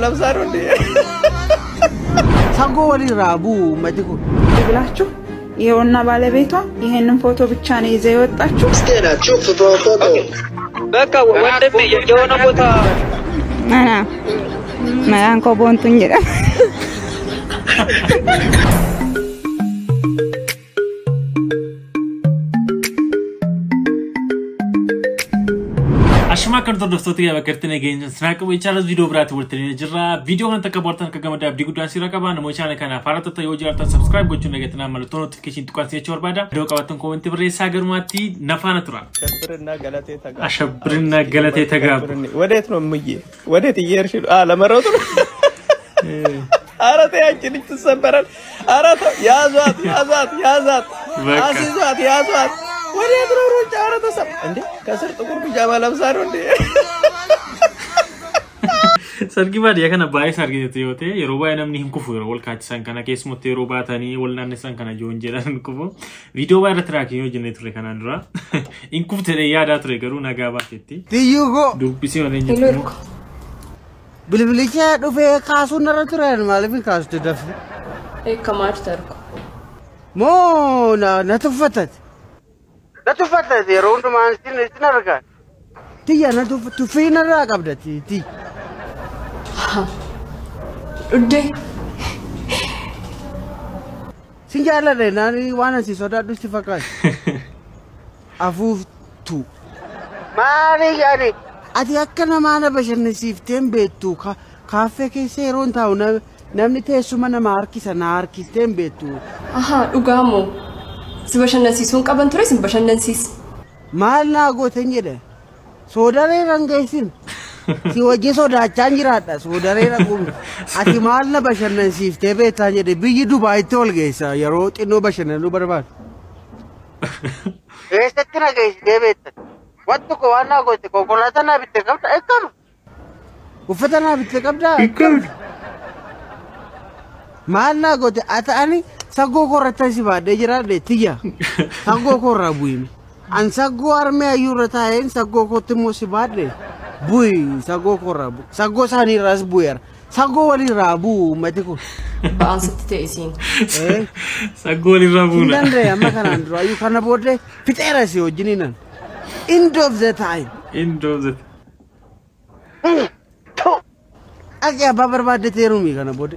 ለምሳሩ እንዴ ሳንጎ ወሊ ራቡ መድኩ ይብላችሁ ይሄውና ባለቤቷ ይሄንን ፎቶ ብቻ ነው ይዘው የወጣችሁ እስከናችሁ ፎቶ በቃ ወንድም የሆነ ቦታ ማንኮ ቦንቱኝ ይላል أشما كنت دفتوتي يا بكرتني جين سناك ويشارز فيديو برات ورتني جرا فيديو هن تكبرتن كجمد أبدي قدوان سيرا كبان موشانة كنا فارت تيوجي أرتن سبسكرايب قلتوا نجتنا ملتون نوتيفيكيشن تقال سيا شور بعدا فيديو كواتن كومنتي بري ساجر ماتي نفانة ترى أشبرنا غلطي تجاب وديت نمية وديت يرشل لما روتو أراد يأكل تسبرن أراد يا زات أسيزات يا زات وديت نروح أراد تسب عندي كسر تقول بجامع لمسارو عندي سرقي بعد يا كنا باي سرقي تيوتي يروبا أنا منهم كفور ولا كاتسان كنا كيس مت يروبا ثاني ولا نسان كنا جون جلان كفو فيديو بعد تراكيو جنيت تري كنا نرا إن كفو تري يا دا تري كرو نجابا كتي تيجو دوب بيسي ولا نجيب بلبليشة دوفي كاسو نرا ترى مالفين كاسو تدفع إيه كمار تركو مو نتفتت يرون ما نسينا ركان تيجي تفين الرقاب ده تي ودي سنجالة ده ناني وانا سيسودا دوستي فكاي أفوف تو ما يعني أدي أكنا ما أنا بشر نسيفتين بيتو كافة كيسيرون تاونا نمني تيسو منا ماركيس تين بيتو وقامو سبشان نسيسون كابن تريس سبشان نسيس مالنا قوتين جدا سوداري رنجيسين si wajji sodaachaan jiraadha soodareera kun ati maal na bashannansiiftee beektaa jedhe biyyi Dubaayitti ol geessa yeroo xinnoo bashannanuu barbaadu. Eessatti na geessitee beektan? Wanti ko waan naa goote konkolaataa naa bittee qabda eeggama. Uffata naa bittee qabdaa eeggama. Maal naa goote ati ani saggoo korrattan si baadhee jiraadhe tiyya saggoo korraa bu'imi. An saggoo armee ayyuurra taa'een saggoo kootti immoo si baadhee. Bui sago korabu sago sani ras buer sago wali rabu matiku baan sitte isin sago wali rabu na ndande amma kana ndro ayu kana bode pitera si ojininan end of the time to aga babar bade terumi kana bode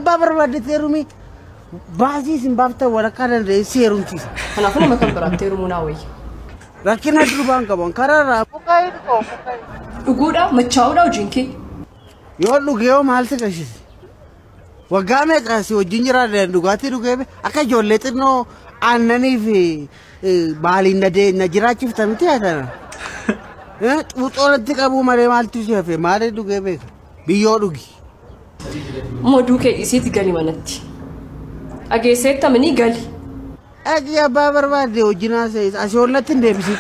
babar bade terumi bazi simbafta wala kana de serum tis ana funa makan barat terumu nawi rakina durban kabon karara bukai ko uguda machauda ujinki yo lugeo malse kashis wagame kasi ojinjira de dugati dugebe aka jolletino annani fi bali nade najirachif tamti atana utoratti qabu mare maltu sefe mare dugebe biyo dugi moduke isit gali manatti agesetta mani gali أجي بابر بادي وجناسة أشولت ندبسي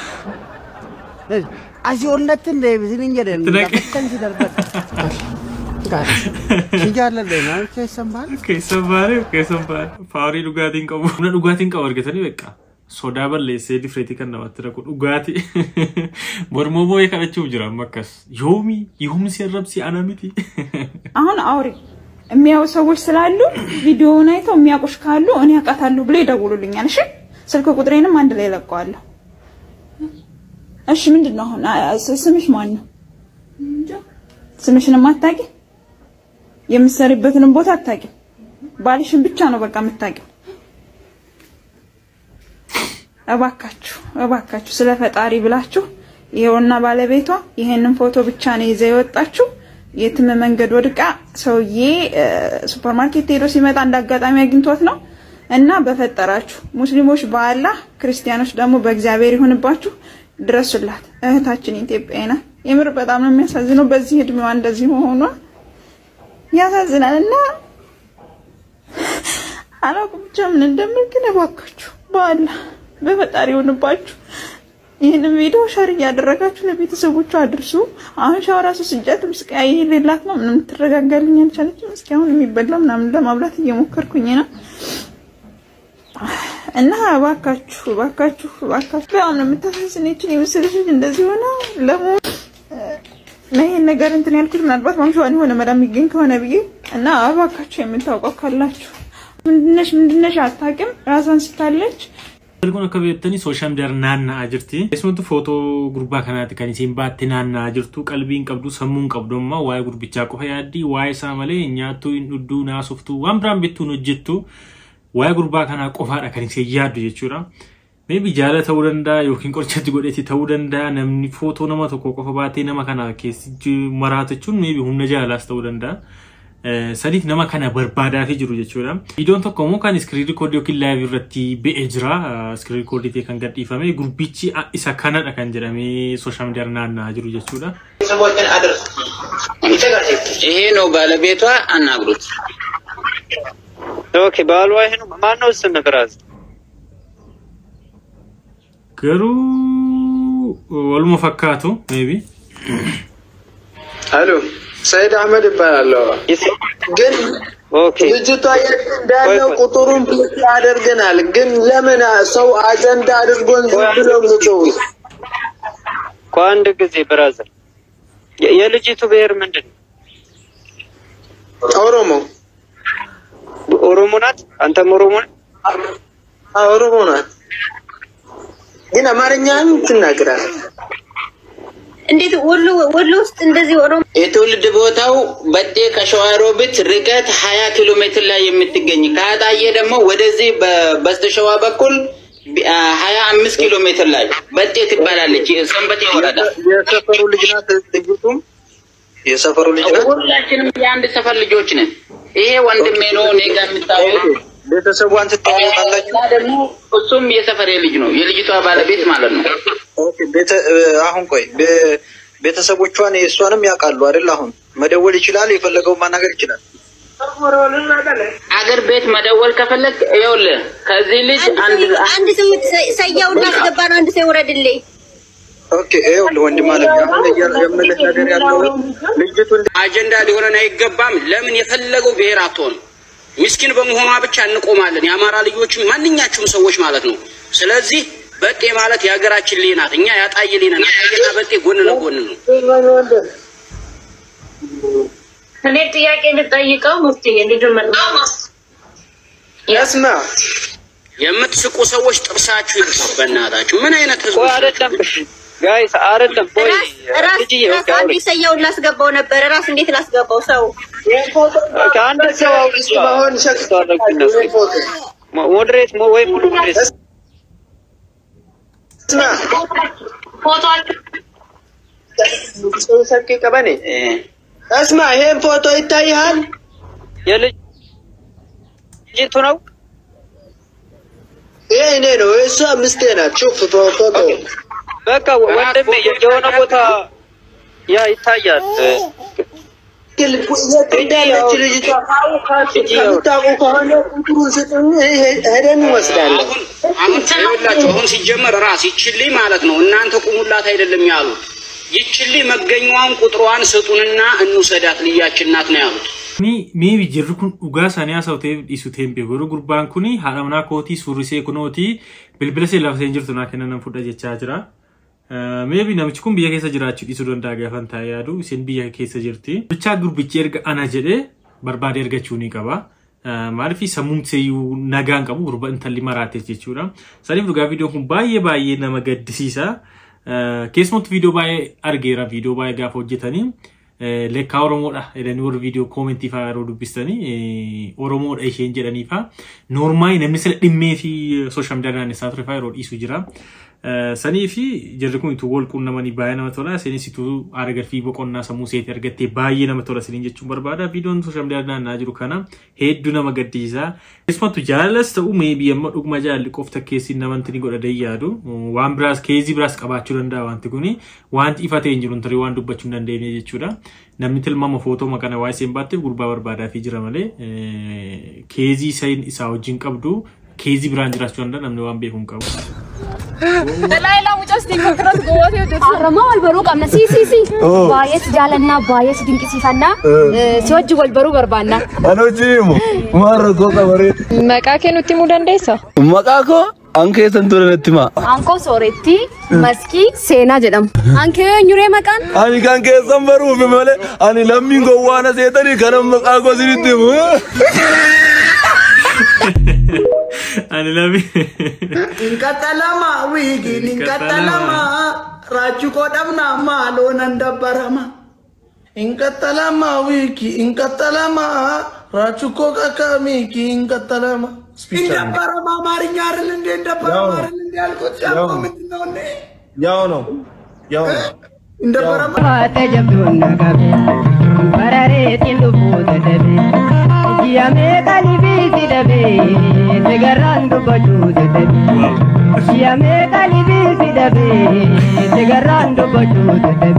أشولت ندبسي نيجرين لكن سيدار بس سيجار لدينا كيسمبار فاوري لغاتين كابو لغاتين كاور كتاني بكا soda balle se difreti kan nawatira ko ugati bormomo yakalachu jira makas yomi sirrabsi anamiti አሁን አውሪ የሚያው ሰዎች ስላሉ ቪዲዮውን አይተው የሚያቆሽ ካሉ እኔ አቃታለሁ ብለ ይደውሉልኛል እሺ ስልክ ቁጥሬንም አንድ ላይ ለቀዋለሁ እሺ ምንድነው አሁን ስምሽ ማን ነው ስምሽን ማታቂ የምትሰሪበትን ቦታ አታቂ ባልሽን ብቻ ነው በቃ የምታቂው እባካችሁ ስለ ፈጣሪ ብላችሁ ይሄውና ባለቤቷ ይሄንን ፎቶ ብቻ ነው ይዘው የወጣችሁ የትም መንገድ ወድቃ ሰውዬ ሱፐርማርኬት ሄዶ ሲመጣ እንዳጋጣሚ አግኝቶት ነው እና በፈጠራችሁ ሙስሊሞች በአላህ ክርስቲያኖች ደግሞ በእግዚአብሔር ይሁንባችሁ ድረሱላት እህታችን ኢትዮጵያና የምር በጣም ነው የሚያሳዝነው በዚህ እድሜዋ እንደዚህ መሆኗ ያሳዝናልና አላውቅም ብቻ ምን እንደምልክነ ባካችሁ በአላህ በፈጣሪ ይሁንባችሁ ይሄንን ቪዲዮ ሼር ያደረጋችሁ ለቤተሰቦቿ አድርሱ አሁን ሻወራሱ ስጃት ምስቃይ ሌላት ነው ምንም ትረጋጋልኝ አልቻለችም እስኪ አሁን የሚበላ ምናምን ለማብላት እየሞከርኩኝ ነው እና ባካችሁ በጣም ነው የምታሳዝነኝ የምስልሽ እንደዚህ ሆነ ለሞ ይሄን ነገር እንትን ያልኩት ምናልባት ማምሻውን ሆነ መዳም ይገኝ ከሆነ ብዬ እና አባካችሁ የምታውቀው ካላችሁ ምንድነሽ አታውቅም ራሷን ስታለች Algoon akka beektanii sooshaal miidiyaa naanna'aa jirti. Keessumattuu footoo gurbaa kanaati kan isiin baattee naanna'aa jirtu. Qalbiin qabdu sammuun qabdu ammoo waa'ee gurbichaa qofa yaaddi. Waa'ee isaa malee nyaattuu hin dhudduu naasoftuu waan biraan bittuun hojjettu. Waa'ee gurbaa kanaa qofaadha kan isiin yaaddu jechuudha. Maybe jaala ta'uu danda'a yookiin qorichatti godheeti ta'uu danda'a. Namni footoo nama tokko qofa baatee nama kana keessi maraatu jechuun maybe humna jaalaas ta'uu danda'a. Sadif nama kana barbaadaa fi jiru jechuudha. Videoon tokko immoo kan screen record yookiin live irratti ba'ee jira. Screen record ta'e kan gadhiifame gurbichi isa kanadha kan jedhamee social media naanna'aa jiru jechuudha. ይሄ ነው ባለቤቷ አናግሩት። ኦኬ ባልዋ ይሄ ነው ማነው ስም ፍራዝ ገሩ ወልሞ ፈካቱ ሜቢ አሎ ሰይድ አህመድ ይባላል ግን ኦኬ ልጅቷ እንዳለው ቁጥሩን ፕሊስ ያደርገናል ግን ለምን ሰው አጀንዳ አድርጎን ዝብለው ነው ቋንድ ጊዜ ብራዘር የልጅቱ ብሔር ምንድነው ኦሮሞ ናት አንተም ኦሮሞ ነህ ኦሮሞ ናት ግን አማርኛን ትናገራለህ እንዴት ወሎ ውስጥ እንደዚህ ኦሮሞ የትውልድ ቦታው በዴ ከሸዋሮቢት ርቀት 20 ኪሎ ሜትር ላይ የምትገኝ ካጣየ ደግሞ ወደዚህ በስተሸዋ በኩል 25 ኪሎ ሜትር ላይ በዴ ትባላለች ሰንበቴ ወረዳ የሰፈሩ ልጅ ናት ልጅቱም የሰፈሩ ልጅ ናት ሁላችንም የአንድ ሰፈር ልጆች ነን ይሄ ወንድሜ ነው ኔጋ የምታወው ቤተሰቧን ትታወቃላችሁ ደግሞ እሱም የሰፈሬ ልጅ ነው የልጅቷ ባለቤት ማለት ነው ኦኬ አሁን ቆይ ቤተሰቦቿን የሷንም ያውቃሉ አይደል አሁን መደወል ይችላል የፈለገው ማናገር ይችላል አገር ቤት መደወል ከፈለክ ይኸውልህ ከዚህ ልጅ አንድ ሰው ሰያውና አስገባ ነው አንድ ሰው ወረድልኝ ኦኬ ይኸውልህ ወንድም ማለት አሁን የምልህ ነገር ያለው ልጅቱን አጀንዳ ሊሆነን አይገባም ለምን የፈለገው ብሔር አትሆን ምስኪን በመሆኗ ብቻ እንቆማለን ያማራ ልጆች ማንኛችሁም ሰዎች ማለት ነው ስለዚህ በጤ ማለት ያገራችን ሊናት እኛ ያጣይ ሊናት ያጣይና በጤ ጎን ለጎን ነው እኔ ጥያቄ ልጠይቀው ሙፍቲ እንድመልስ ያስማ የምትስቁ ሰዎች ጥርሳችሁ ይበናታችሁ ምን አይነት ህዝብ አይደለም ጋይስ አይደለም ቦይ ልጅ አንድ ሰው ላስገባው ነበር ራስ እንዴት ላስገባው ሰው ከአንድ ሰው ማሆን ሸክቷል ሞዴሬት ወይ ሙሉ ሞዴሬት ፎቶ ሰከ ከበኔ አስማ ይሄን ፎቶ ይታያል የልጅቱ ነው ይሄ ነው እሱ አምስቴ ናቸው ፎቶ በቃ ወንድሜ የሆነ ቦታ ያ ይታያል እንዳለች ልጅቷ ታውቃለች ከሆነ ቁጥሩን ስጡኝ ሄደን እንወስዳለን አሁን ሲጀመር ራስ ይችልኝ ማለት ነው እናንተ ቁሙላት አይደለም ያሉት ይችልኝ መገኛዋን ቁጥሯን ስጡንና እንውሰዳት ልያችን ናት ነው ያሉት ሜቢ ጅርኩን ኡጋሳኒያ ሰውቴ ኢሱቴም ቢጎሩ ጉርባን ኩኒ ሃላምና ኮቲ ሱሪሴ ኩኖቲ ብልብለሴ ላፍሴን ጅርቱና ከነነን ፉዳ ጀቻ ጅራ maybe namichi kun biyya keessa jiraachuu dhiisuu danda'a gaafan taa'ee yaadu isin biyya keessa jirti bicha gurbichi erga ana jedhee barbaade ergachuu ni qaba maaliif sammuumseeyyuu nagaan qabu gurba intalli maraatees jechuudha saniif dhugaa viidiyoon kun baay'ee nama gaddisiisa keessumatti viidiyoo baay'ee argeera viidiyoo baay'ee gaafa hojjetanii lekkaa oromoodha jedhanii warri viidiyoo koomentii fa'aa yeroo dubbistanii oromoodha isheen jedhanii fa'aa noormaali namni sila dhimmee fi sooshaal miidiyaa naannessaa ture fa'aa yeroo dhiisuu jira saniifi jirri kun itu wal qunnamanii baay'ee nama tola seenisitu arga fi boqonnaa sammuu seeti argattee baay'ee nama tola siniin jechuun barbaada viidiyoon sooshaal miidiyaa naannaa jiru kana hedduu nama gaddisiisa keessumattuu jaalas ta'u meebii amma dhuguma jaalli qofta keessi namanti ni godha yaadu waan biraas keezii biraas qabaachuu danda'a wanti kuni wanti ifa ta'e hin jiru tarii waan dubbachuu hin dandeenye jechuudha namni tilmaama footoo makana waa'ee seen baatteef gurbaa barbaadaa fi jira malee keezii isaa wajjin qabdu keezii biraan jiraachuu danda'a namni waan beekuun qabu. Dalaila muchas tingkat goa the Rama walbaru kamna si bayes jalanna bayes dinqisifanna si wajji walbaru barbaanna Ano jimu marra ko qabare maqaa kee nutti himuu dandeessa maqaa ko Anke santura nettima. Anko soretti maski sena jedham. Anke nyure makan. Ani kan ke sambaru fi male ani lammin go wana setani kanam maqago sinitti. Ani lammi. Inkatalama wigi inkatalama rachu ko dabna malo nandabarama. Inkatalama wigi inkatalama rachu ko kakamiki inkatalama. Indabarama marinya arlende indabarama arlende alkot jago mitnone. Yao no. Indabarama Ate jabduna gabe barare tindu puta dabe Jiyame kali bizi dabe Tegarandu baju dabe Jiyame kali bizi dabe Tegarandu baju dabe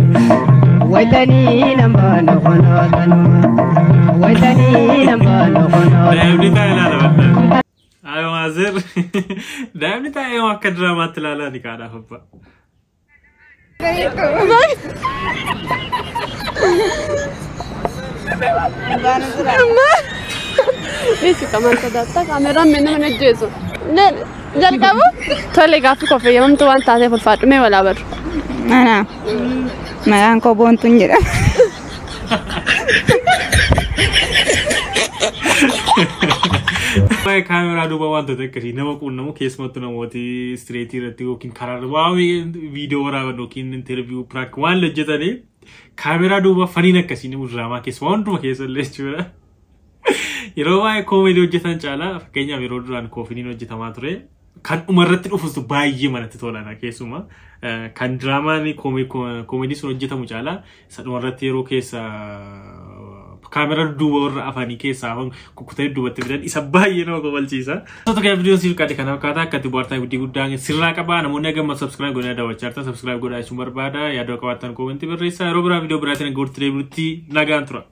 Waitani nambano kono tanuma Waitani nambano kono Ayo Mazir. Daimni tayo akka drama tilala ni kana hubba. Isi kaman sadatta kamera menne menne jesu. Ne jalqabu tole gaafi kofe yamamtu waan taate fulfaadhume wala bar. Ana. Maqaan koo Boontuun jedhama. Baik kamera duba wanta tekkati nama qunnamu keessumattu namooti straight irratti yookiin karaa waa video waraaban yookiin interview prank waan hojjetanii kamera duba faniin akkasiin drama keessa waan hunduma keessa illee jechuudha. Yeroo waa'ee comedy hojjetan caalaa fakkeenyaaf yeroo duraan koofiniin hojjetamaa ture kan umarratti dhufus baay'ee manatti tolana keessuma kan draamaan comedy sun hojjetamu caalaa sadhumarratti yeroo keessa kamera duba warra afanii keessa hon kukkutanii dubatti fidan isa baay'ee nama gobalchiisa. Soto kaya video siif qaade kana fakkaata akkatti bu'aartaa guddii guddaan sirraa qabaa namoonni gamma subscribe godhaa daawwachaa subscribe godhaa isin barbaada yaadoo qabaattan koomentii barreessaa yeroo biraa video biraatiin gurti deebirutti nagaan tura.